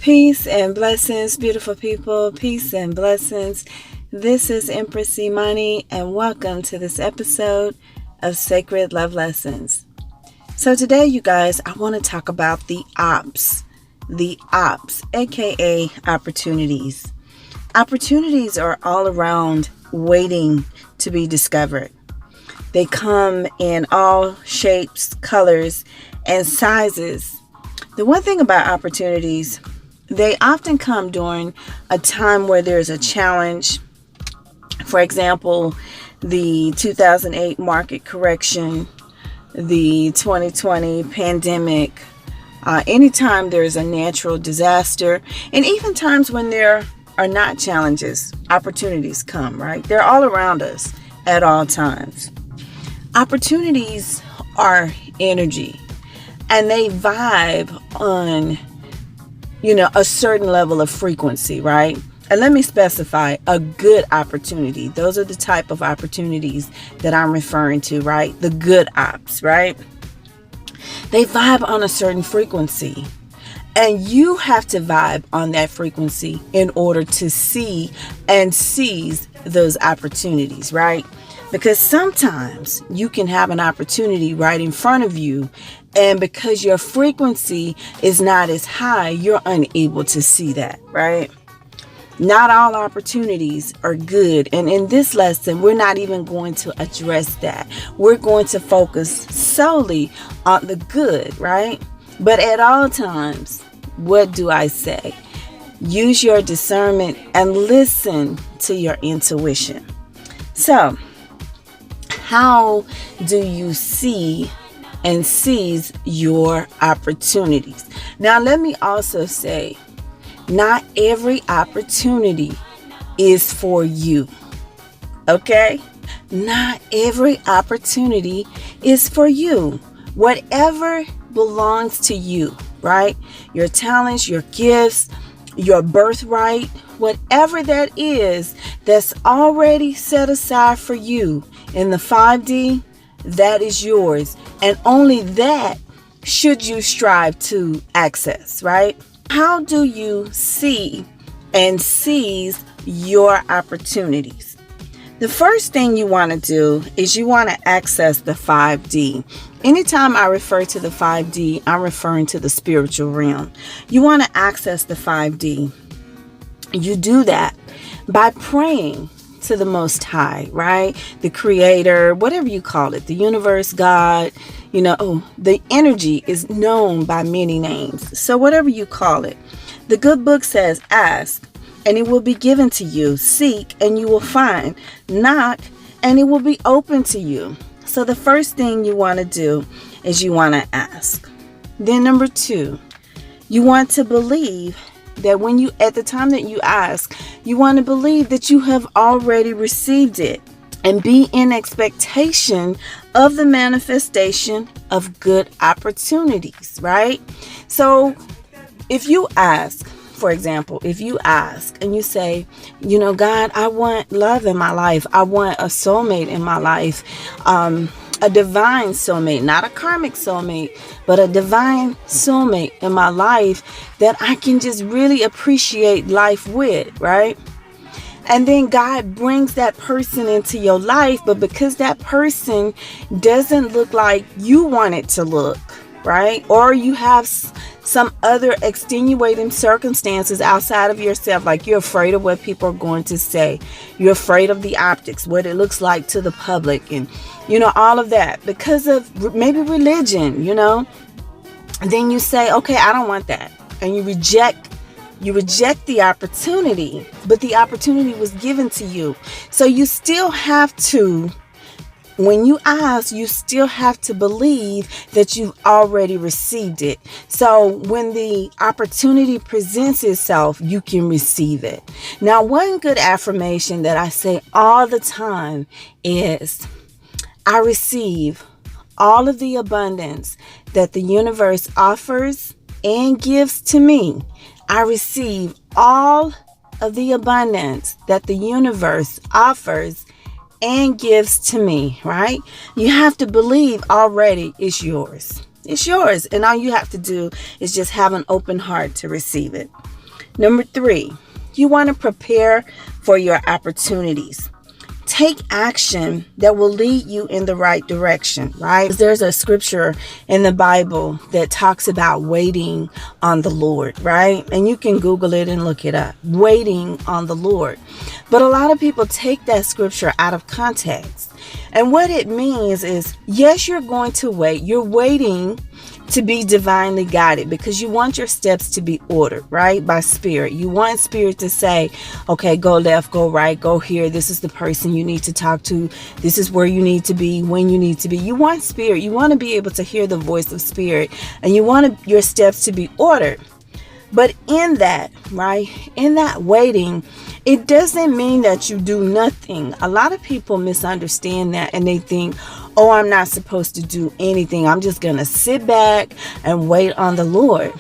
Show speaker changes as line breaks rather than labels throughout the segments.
Peace and blessings, beautiful people. Peace and blessings. This is Empress Imani, and welcome to this episode of Sacred Love Lessons. So today, you guys, I want to talk about the Opps, aka opportunities. Opportunities are all around waiting to be discovered. They come in all shapes, colors, and sizes. The one thing about opportunities, they often come during a time where there's a challenge. For example, the 2008 market correction, the 2020 pandemic, anytime there's a natural disaster, and even times when there are not challenges, opportunities come, right? They're all around us at all times. Opportunities are energy, and they vibe on a certain level of frequency, right? And let me specify a good opportunity. Those are the type of opportunities that I'm referring to, right? The good ops, right? They vibe on a certain frequency. And you have to vibe on that frequency in order to see and seize those opportunities, right? Because sometimes you can have an opportunity right in front of you, and because your frequency is not as high, you're unable to see that, right? Not all opportunities are good. And in this lesson, we're not even going to address that. We're going to focus solely on the good, right? But at all times, what do I say? Use your discernment and listen to your intuition. So, how do you see and seize your opportunities? Now, let me also say, not every opportunity is for you. Okay? Not every opportunity is for you. Whatever belongs to you, right? Your talents, your gifts, your birthright, whatever that is that's already set aside for you in the 5D, that is yours. And only that should you strive to access, right? How do you see and seize your opportunities? The first thing you want to do is you want to access the 5D. Anytime I refer to the 5D, I'm referring to the spiritual realm. You want to access the 5D. You do that by praying to the Most High, right? The Creator, whatever you call it, the universe, God, the energy is known by many names. So whatever you call it, the good book says, ask and it will be given to you. Seek and you will find. Knock and it will be open to you. So the first thing you want to do is you want to ask. Then number 2, you want to believe that at the time that you ask, you want to believe that you have already received it and be in expectation of the manifestation of good opportunities, right? So if you ask, for example, if you ask and you say, God, I want love in my life. I want a soulmate in my life. A divine soulmate, not a karmic soulmate, but a divine soulmate in my life that I can just really appreciate life with, right? And then God brings that person into your life, but because that person doesn't look like you want it to look, right? Or you have some other extenuating circumstances outside of yourself, like you're afraid of what people are going to say. You're afraid of the optics, what it looks like to the public, and all of that because of maybe religion, then you say, okay, I don't want that. And you reject the opportunity, but the opportunity was given to you. So you still have to, when you ask, you still have to believe that you've already received it. So when the opportunity presents itself, you can receive it. Now, one good affirmation that I say all the time is, I receive all of the abundance that the universe offers and gives to me. I receive all of the abundance that the universe offers and gives to me, right? You have to believe already it's yours. It's yours. And all you have to do is just have an open heart to receive it. Number 3, you want to prepare for your opportunities. Take action that will lead you in the right direction, right? There's a scripture in the Bible that talks about waiting on the Lord, right? And you can Google it and look it up. Waiting on the Lord. But a lot of people take that scripture out of context. And what it means is, yes, you're going to wait. You're waiting to be divinely guided because you want your steps to be ordered, right? By Spirit. You want Spirit to say, okay, go left, go right, go here. This is the person you need to talk to. This is where you need to be, when you need to be. You want Spirit. You want to be able to hear the voice of Spirit, and you want your steps to be ordered. But in that, right, in that waiting, it doesn't mean that you do nothing. A lot of people misunderstand that, and they think, oh, I'm not supposed to do anything. I'm just going to sit back and wait on the Lord.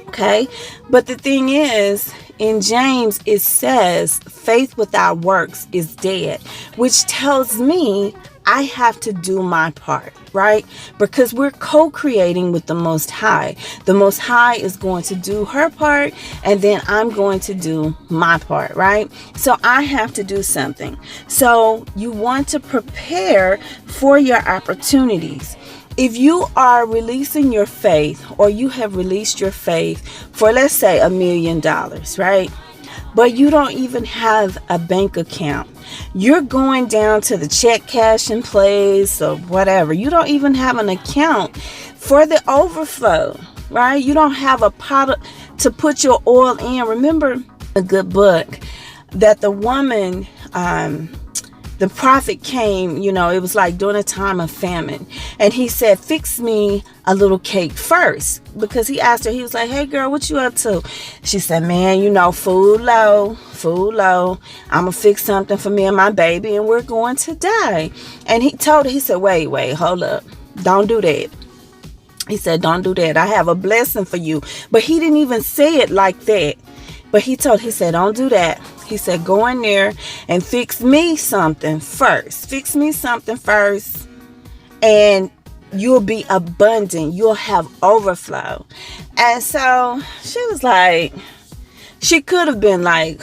Okay. But the thing is, in James, it says faith without works is dead, which tells me I have to do my part, right? Because we're co-creating with the Most High. The Most High is going to do her part, and then I'm going to do my part, right? So I have to do something. So you want to prepare for your opportunities. If you are releasing your faith, or you have released your faith for, let's say, $1 million, right? But you don't even have a bank account. You're going down to the check cashing place or whatever. You don't even have an account for the overflow, right? You don't have a pot to put your oil in. Remember a good book that the woman, the prophet came, it was like during a time of famine. And he said, fix me a little cake first. Because he asked her, he was like, hey girl, what you up to? She said, man, food low. I'm going to fix something for me and my baby, and we're going to die. And he told her, he said, wait, hold up. Don't do that. He said, don't do that. I have a blessing for you. But he didn't even say it like that. But he said, don't do that. He said, go in there and fix me something first. Fix me something first, and you'll be abundant. You'll have overflow. And so she was like, she could have been like,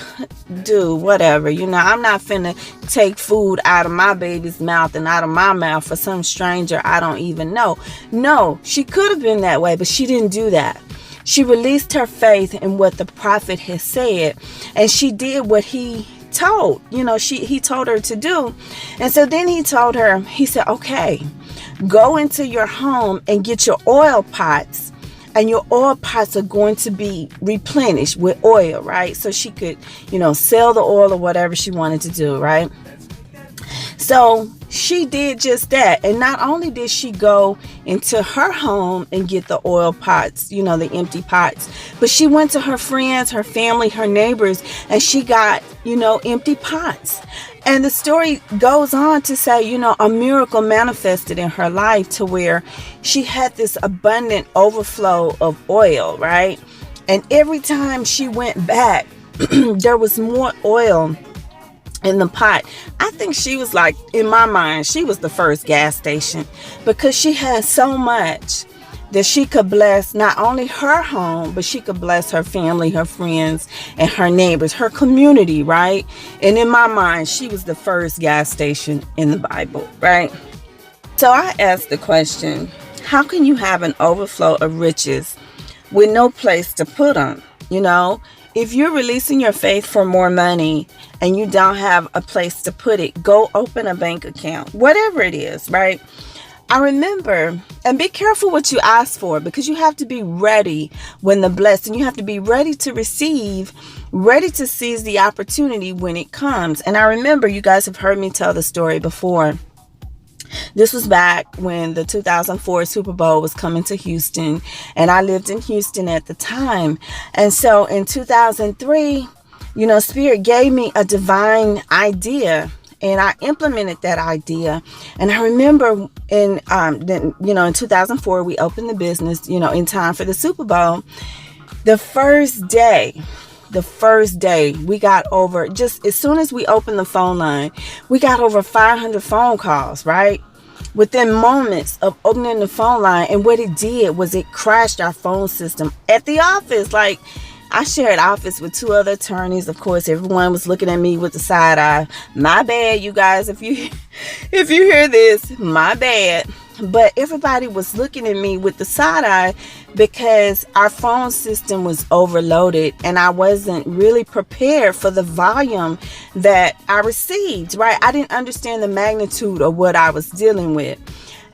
dude, whatever. I'm not finna take food out of my baby's mouth and out of my mouth for some stranger I don't even know. No, she could have been that way, but she didn't do that. She released her faith in what the prophet had said, and she did what he told, he told her to do. And so then he told her, he said, okay, go into your home and get your oil pots, and your oil pots are going to be replenished with oil, right? So she could, sell the oil or whatever she wanted to do, right? So she did just that. And not only did she go into her home and get the oil pots, the empty pots, but she went to her friends, her family, her neighbors, and she got, empty pots. And the story goes on to say, a miracle manifested in her life to where she had this abundant overflow of oil, right? And every time she went back, there was more oil in the pot. I think she was like, in my mind, she was the first gas station, because she had so much that she could bless not only her home, but she could bless her family, her friends, and her neighbors, her community, right? And in my mind, she was the first gas station in the Bible, right? So I asked the question, how can you have an overflow of riches with no place to put them? If you're releasing your faith for more money and you don't have a place to put it, go open a bank account, whatever it is, right? I remember, and be careful what you ask for, because you have to be ready when the blessing, you have to be ready to receive, ready to seize the opportunity when it comes. And I remember, you guys have heard me tell the story before. This was back when the 2004 Super Bowl was coming to Houston, and I lived in Houston at the time. And so in 2003, Spirit gave me a divine idea, and I implemented that idea. And I remember in 2004, we opened the business, in time for the Super Bowl. The first day, we got over, just as soon as we opened the phone line, we got over 500 phone calls, right? Within moments of opening the phone line. And what it did was it crashed our phone system at the office. Like, I shared office with 2 other attorneys. Of course, everyone was looking at me with the side eye. My bad, you guys. If you hear this, my bad. But everybody was looking at me with the side eye because our phone system was overloaded and I wasn't really prepared for the volume that I received, right? I didn't understand the magnitude of what I was dealing with.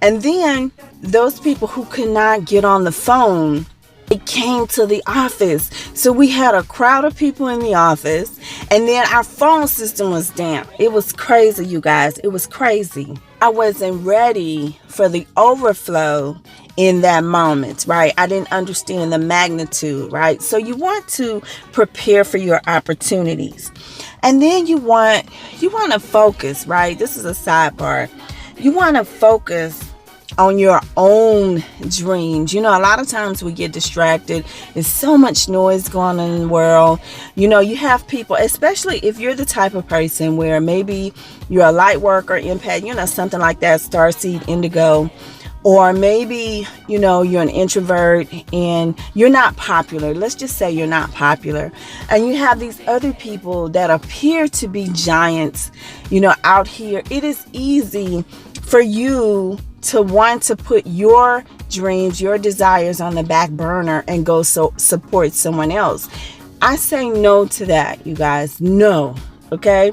And then those people who could not get on the phone, it came to the office. So we had a crowd of people in the office, and then our phone system was down. It was crazy, you guys. It was crazy. I wasn't ready for the overflow in that moment, right? I didn't understand the magnitude, right? So you want to prepare for your opportunities. And then you want to focus, right? This is a sidebar. You want to focus on your own dreams. You know, a lot of times we get distracted. There's so much noise going on in the world. You know, you have people, especially if you're the type of person where maybe you're a light worker, empath, you know, something like that, starseed, indigo, or maybe, you know, you're an introvert and you're not popular. Let's just say you're not popular. And you have these other people that appear to be giants, you know, out here. It is easy for you to want to put your dreams, your desires on the back burner and go support someone else. I say no to that, you guys. No. Okay?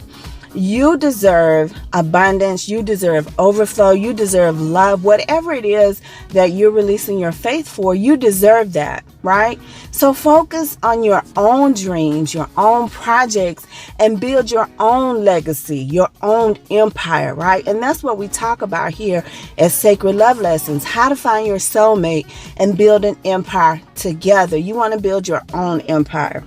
You deserve abundance. You deserve overflow. You deserve love. Whatever it is that you're releasing your faith for, you deserve that, right? So focus on your own dreams, your own projects, and build your own legacy, your own empire, right? And that's what we talk about here at Sacred Love Lessons, how to find your soulmate and build an empire together. You want to build your own empire.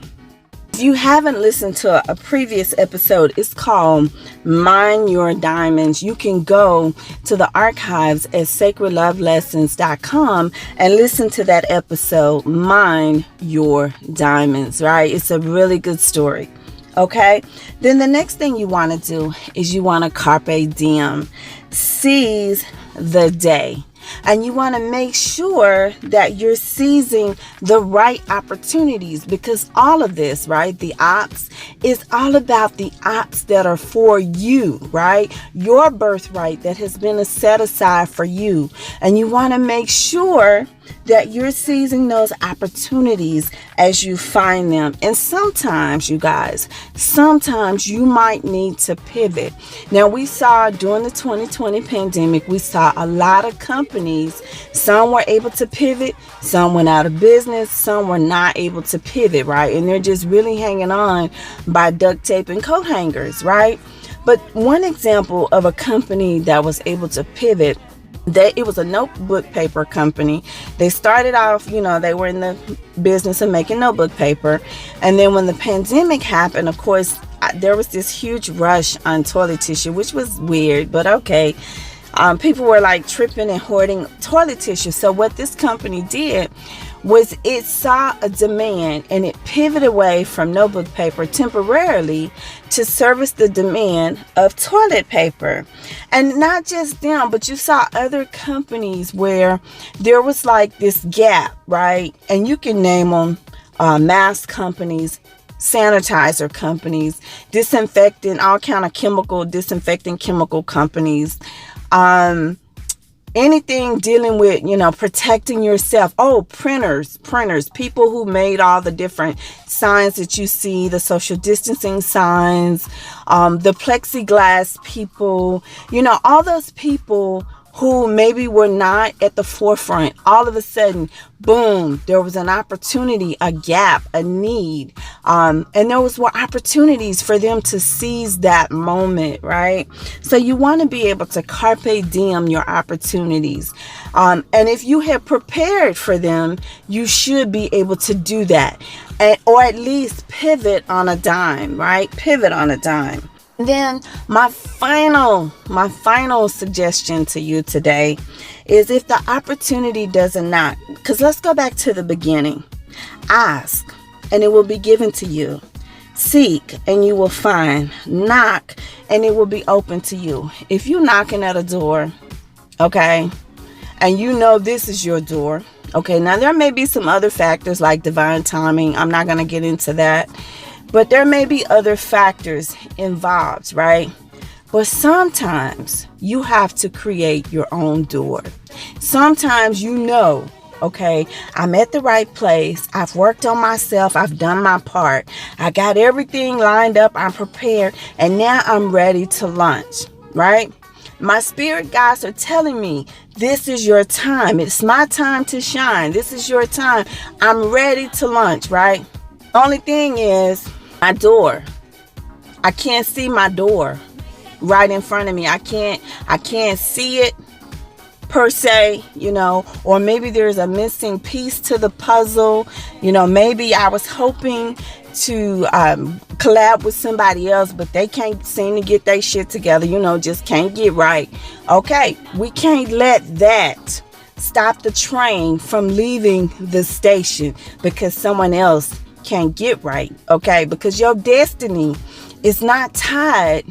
If you haven't listened to a previous episode, it's called Mine Your Diamonds. You can go to the archives at sacredlovelessons.com and listen to that episode, Mine Your Diamonds, right? It's a really good story. Okay? Then the next thing you want to do is you want to carpe diem. Seize the day. And you want to make sure that you're seizing the right opportunities, because all of this, right, the Opps, is all about the Opps that are for you, right? Your birthright that has been set aside for you. And you want to make sure that you're seizing those opportunities as you find them. And sometimes, you guys, sometimes you might need to pivot. Now, we saw during the 2020 pandemic, we saw a lot of companies, some were able to pivot, some went out of business, some were not able to pivot, right? And they're just really hanging on by duct tape and coat hangers, right? But one example of a company that was able to pivot, it was a notebook paper company. They started off, you know, they were in the business of making notebook paper. And then when the pandemic happened, of course, there was this huge rush on toilet tissue, which was weird, but okay. People were like tripping and hoarding toilet tissue. So what this company did was it saw a demand and it pivoted away from notebook paper temporarily to service the demand of toilet paper. And not just them, but you saw other companies where there was like this gap, right? And you can name them mask companies, sanitizer companies, disinfectant, all kind of disinfecting chemical companies, anything dealing with, you know, protecting yourself. Oh, printers, people who made all the different signs that you see, the social distancing signs, the plexiglass people, you know, all those people who maybe were not at the forefront. All of a sudden, boom, there was an opportunity, a gap, a need. And there were opportunities for them to seize that moment, right? So you want to be able to carpe diem your opportunities. And if you have prepared for them, you should be able to do that. Or at least pivot on a dime, right? Pivot on a dime. Then my final suggestion to you today is, if the opportunity doesn't knock, because let's go back to the beginning. Ask and it will be given to you. Seek and you will find. Knock and it will be open to you. If you're knocking at a door, okay, and you know this is your door, Okay, now there may be some other factors like divine timing. I'm not going to get into that. But there may be other factors involved, right? But sometimes you have to create your own door. Sometimes okay, I'm at the right place. I've worked on myself. I've done my part. I got everything lined up. I'm prepared. And now I'm ready to launch, right? My spirit guides are telling me, this is your time. It's my time to shine. This is your time. I'm ready to launch, right? Only thing is my door. I can't see my door right in front of me. I can't see it per se, or maybe there's a missing piece to the puzzle. Maybe I was hoping to collab with somebody else, but they can't seem to get their shit together, just can't get right. Okay, we can't let that stop the train from leaving the station because someone else can't get right. Okay, because your destiny is not tied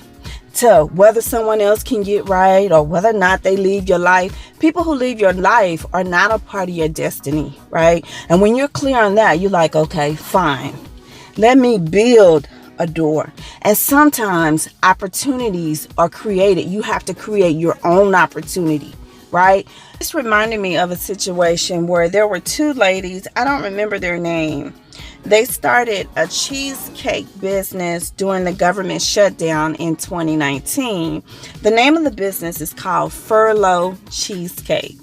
to whether someone else can get right or whether or not they leave your life. People who leave your life are not a part of your destiny, right? And when you're clear on that, you're like, okay, fine. Let me build a door. And sometimes opportunities are created. You have to create your own opportunity, right? This reminded me of a situation where there were two ladies. I don't remember their name. They started a cheesecake business during the government shutdown in 2019. The name of the business is called Furlough Cheesecake.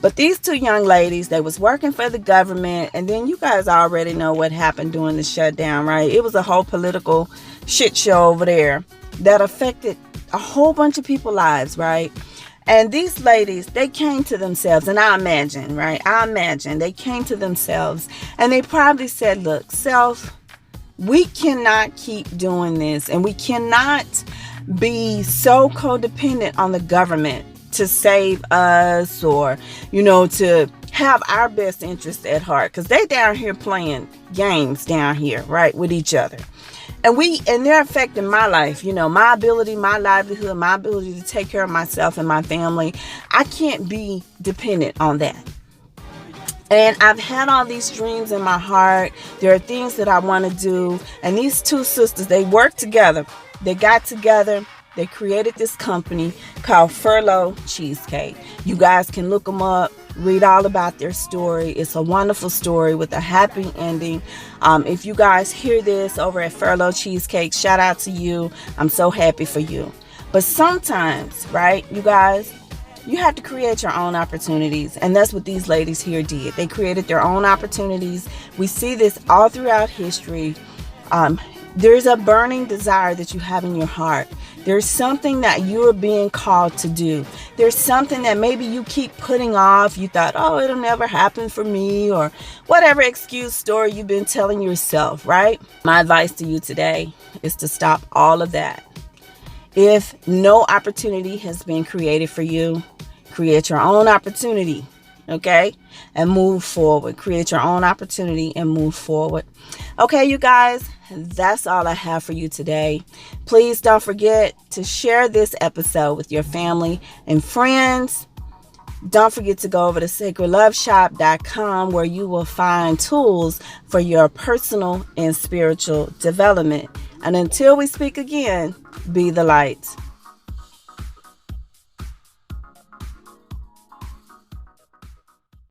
But these two young ladies, they was working for the government, and then you guys already know what happened during the shutdown, right? It was a whole political shit show over there that affected a whole bunch of people's lives, right? And these ladies, they came to themselves, and I imagine they came to themselves and they probably said, look, self, we cannot keep doing this, and we cannot be so codependent on the government to save us or, to have our best interest at heart, because they down here playing games down here, right, with each other. And they're affecting my life, my ability, my livelihood, my ability to take care of myself and my family. I can't be dependent on that. And I've had all these dreams in my heart. There are things that I want to do. And these two sisters, they worked together. They got together. They created this company called Furlough Cheesecake. You guys can look them up, read all about their story. It's a wonderful story with a happy ending. If you guys hear this over at Furlough Cheesecake, shout out to you. I'm so happy for you. But sometimes, right, you guys, you have to create your own opportunities. And that's what these ladies here did. They created their own opportunities. We see this all throughout history. There's a burning desire that you have in your heart. There's something that you are being called to do. There's something that maybe you keep putting off. You thought, oh, it'll never happen for me, or whatever excuse story you've been telling yourself, right? My advice to you today is to stop all of that. If no opportunity has been created for you, create your own opportunity. Okay, and move forward. Create your own opportunity and move forward. Okay, you guys, that's all I have for you today. Please don't forget to share this episode with your family and friends. Don't forget to go over to sacredloveshop.com, where you will find tools for your personal and spiritual development. And until we speak again, be the light.